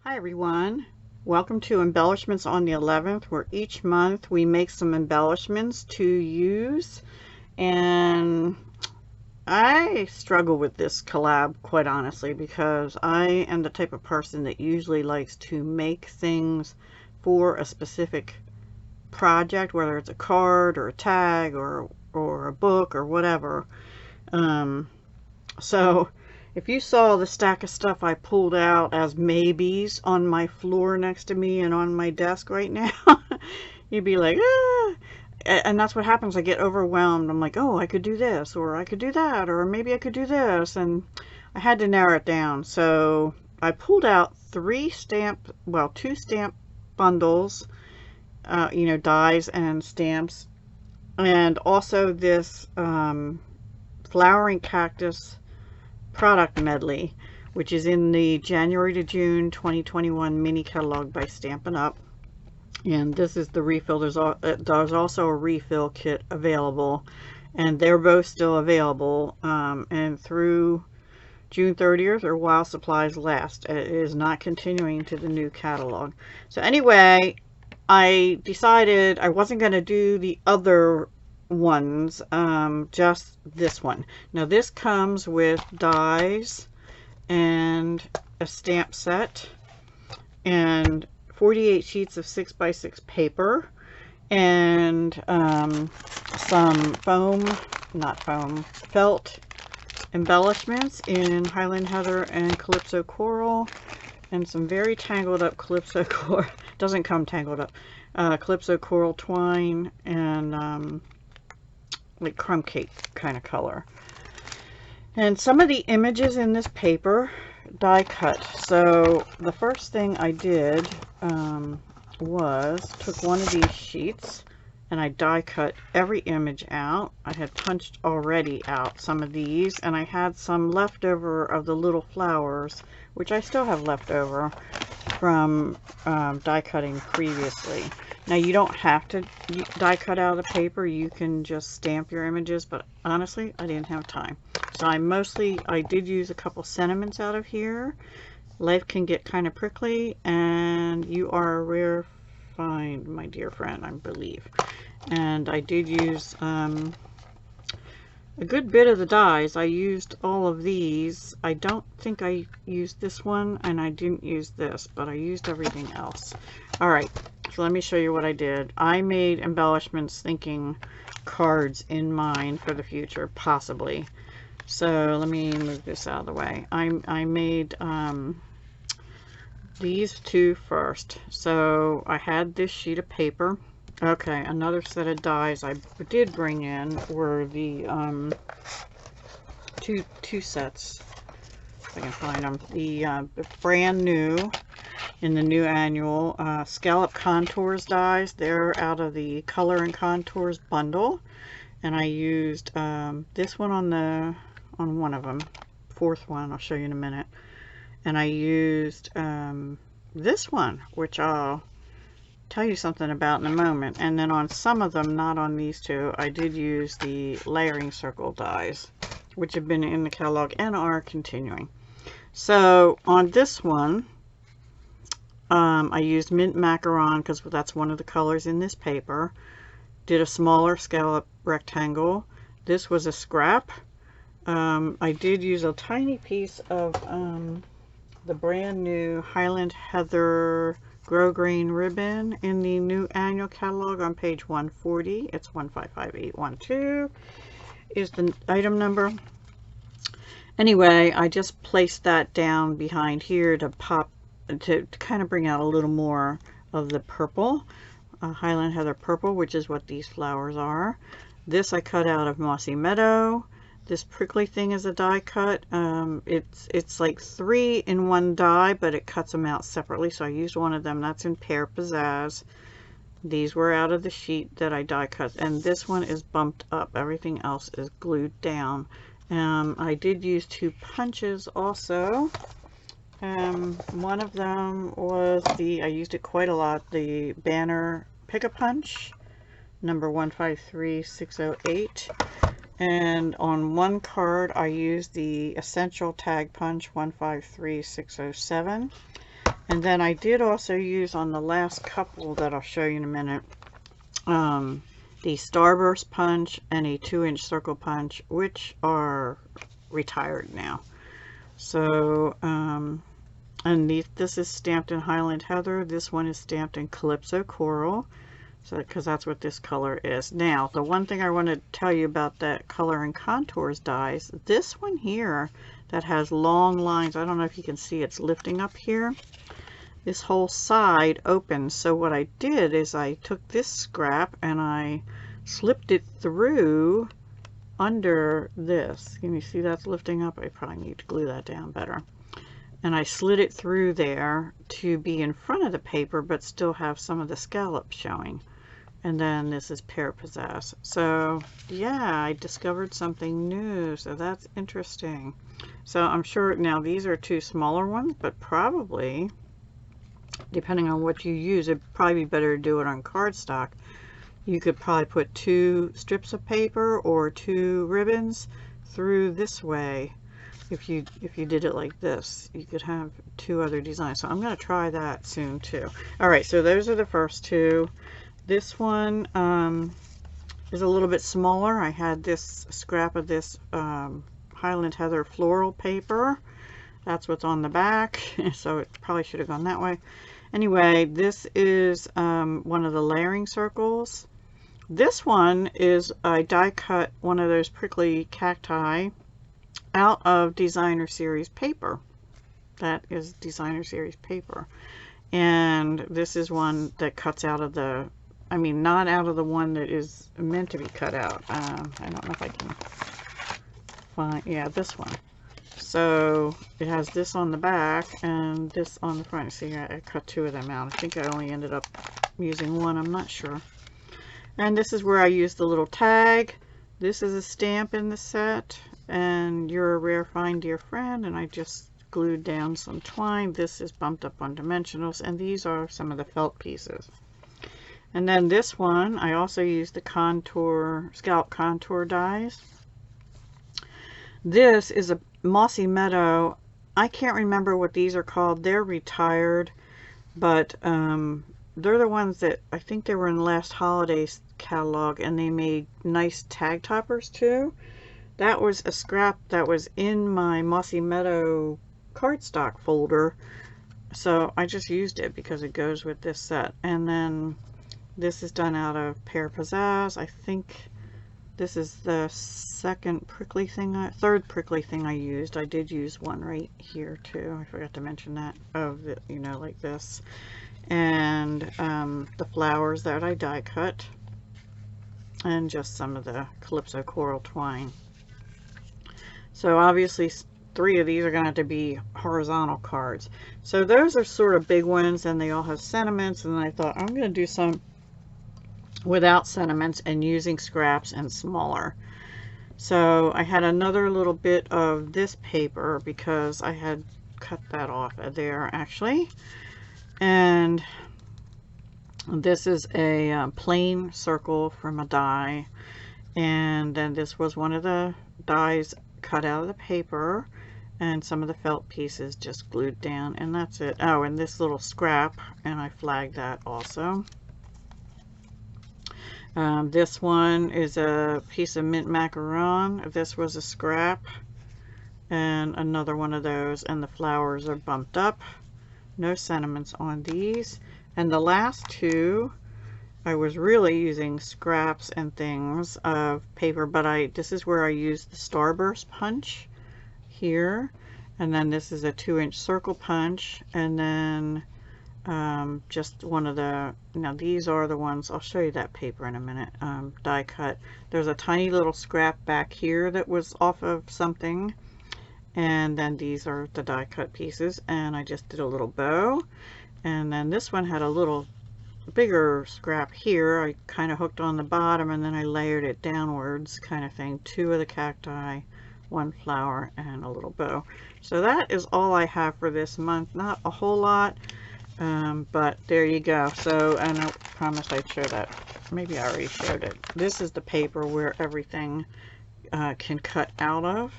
Hi everyone, welcome to Embellishments on the 11th, where each month we make some embellishments to use. And I struggle with this collab, quite honestly, because I am the type of person that usually likes to make things for a specific project, whether it's a card or a tag or a book or whatever. So if you saw the stack of stuff I pulled out as maybes on my floor next to me and on my desk right now, you'd be like, ah! And that's what happens. I get overwhelmed. I'm like, oh, I could do this, or I could do that, or maybe I could do this. And I had to narrow it down. So I pulled out two stamp bundles, dies and stamps, and also this flowering cactus product medley, which is in the January to June 2021 mini catalog by Stampin' Up. And this is the refill. There's also a refill kit available, and they're both still available and through June 30th or while supplies last. It is not continuing to the new catalog. So anyway, I decided I wasn't going to do the other ones, just this one. Now this comes with dies and a stamp set and 48 sheets of 6x6 paper and some felt embellishments in Highland Heather and Calypso Coral, and some very tangled up Calypso Coral, doesn't come tangled up, Calypso Coral twine, and like crumb cake kind of color. And some of the images in this paper die cut. So the first thing I did was took one of these sheets and I die cut every image out. I had punched already out some of these, and I had some leftover of the little flowers, which I still have left over from die cutting previously. Now you don't have to die cut out of the paper, you can just stamp your images, but honestly I didn't have time. So I did use a couple sentiments out of here. Life can get kind of prickly, and you are a rare find, my dear friend, I believe. And I did use a good bit of the dies. I used all of these. I don't think I used this one, and I didn't use this, but I used everything else. Alright, so let me show you what I did. I made embellishments thinking cards in mind for the future, possibly. So let me move this out of the way. I made these two first. So I had this sheet of paper. Okay, another set of dies I did bring in were the two sets, if I can find them. The brand new in the new annual scallop contours dies. They're out of the color and contours bundle, and I used this one on one of them, fourth one I'll show you in a minute, and I used this one, which I'll tell you something about in a moment. And then on some of them, not on these two, I did use the layering circle dies, which have been in the catalog and are continuing. So on this one, I used mint macaron because that's one of the colors in this paper. Did a smaller scallop rectangle. This was a scrap. I did use a tiny piece of the brand new Highland Heather grosgrain ribbon in the new annual catalog on page 140. It's 155812 is the item number. Anyway, I just placed that down behind here to kind of bring out a little more of the purple, Highland Heather purple, which is what these flowers are. This I cut out of Mossy Meadow. This prickly thing is a die cut. It's like 3 in 1 die, but it cuts them out separately, so I used one of them. That's in Pear Pizzazz. These were out of the sheet that I die cut, and this one is bumped up. Everything else is glued down. I did use 2 punches also. One of them was I used it quite a lot, the Banner Pick-a-Punch, number 153608. And on one card I used the Essential Tag Punch 153607. And then I did also use on the last couple that I'll show you in a minute, the Starburst punch and a 2-inch circle punch, which are retired now. So, and this is stamped in Highland Heather. This one is stamped in Calypso Coral. So, because that's what this color is. Now, the one thing I want to tell you about that Color and Contours dies, this one here that has long lines, I don't know if you can see, it's lifting up here. This whole side opens. So what I did is I took this scrap and I slipped it through under this. Can you see that's lifting up? I probably need to glue that down better. And I slid it through there to be in front of the paper but still have some of the scallops showing. And then this is Pear Pizzazz. So yeah, I discovered something new, so that's interesting. So I'm sure now these are 2 smaller ones, but probably depending on what you use, it'd probably be better to do it on cardstock. You could probably put 2 strips of paper or 2 ribbons through this way. If you did it like this, you could have 2 other designs. So I'm going to try that soon too. All right, so those are the first 2. This one is a little bit smaller. I had this scrap of this Highland Heather floral paper. That's what's on the back, so it probably should have gone that way. Anyway, this is one of the layering circles. This one is I die cut one of those prickly cacti out of Designer Series paper. That is Designer Series paper. And this is one that cuts out of the, I mean, not out of the one that is meant to be cut out. I don't know if I can find, yeah, this one. So it has this on the back and this on the front. See, I cut 2 of them out. I think I only ended up using 1, I'm not sure. And this is where I used the little tag. This is a stamp in the set, and You're a Rare Find, Dear Friend, and I just glued down some twine. This is bumped up on dimensionals, and these are some of the felt pieces. And then this one, I also used the contour, scallop contour dies. This is a Mossy Meadow. I can't remember what these are called. They're retired, but they're the ones that I think they were in the last holidays catalog, and they made nice tag toppers too. That was a scrap that was in my Mossy Meadow cardstock folder, so I just used it because it goes with this set. And then this is done out of Pear Pizzazz. I think this is the third prickly thing I used. I did use one right here too. I forgot to mention that, of the, you know, like this. And the flowers that I die cut, and just some of the Calypso Coral twine. So obviously 3 of these are going to have to be horizontal cards. So those are sort of big ones, and they all have sentiments, and I thought I'm going to do some without sentiments and using scraps and smaller. So I had another little bit of this paper because I had cut that off of there actually. And this is a plain circle from a die, and then this was one of the dies cut out of the paper, and some of the felt pieces just glued down, and that's it. Oh, and this little scrap, and I flagged that also. This one is a piece of mint macaron. This was a scrap, and another one of those, and the flowers are bumped up. No sentiments on these. And the last 2, I was really using scraps and things of paper, but this is where I used the Starburst punch here, and then this is a 2-inch circle punch, and then just one of the, now these are the ones, I'll show you that paper in a minute, die cut. There's a tiny little scrap back here that was off of something, and then these are the die cut pieces, and I just did a little bow. And then this one had a little bigger scrap here. I kind of hooked on the bottom, and then I layered it downwards kind of thing. 2 of the cacti, 1 flower, and a little bow. So that is all I have for this month. Not a whole lot, but there you go. So, and I promised I'd show that. Maybe I already showed it. This is the paper where everything can cut out of.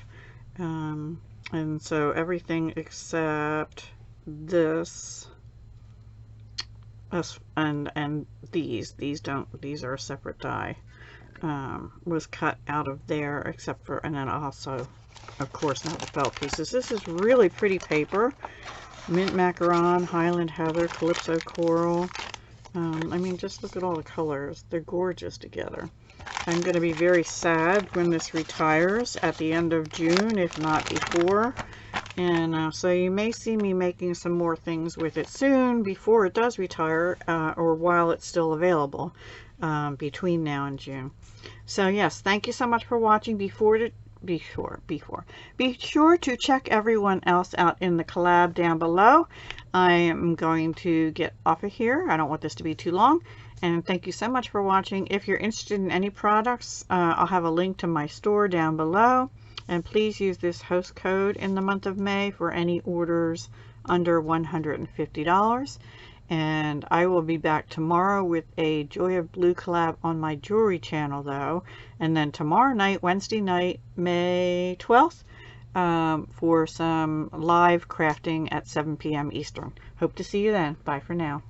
And so everything except this and these are a separate die. Was cut out of there, except for, and then also, of course, now the felt pieces. This is really pretty paper. Mint macaron, Highland heather, calypso coral. I mean, just look at all the colors. They're gorgeous together. I'm going to be very sad when this retires at the end of June, if not before. And so you may see me making some more things with it soon before it does retire, or while it's still available, between now and June. So yes, thank you so much for watching. Be sure to check everyone else out in the collab down below. I am going to get off of here. I don't want this to be too long. And thank you so much for watching. If you're interested in any products, I'll have a link to my store down below. And please use this host code in the month of May for any orders under $150. And I will be back tomorrow with a Joy of Blue collab on my jewelry channel though. And then tomorrow night, Wednesday night, May 12th, for some live crafting at 7 p.m. Eastern. Hope to see you then. Bye for now.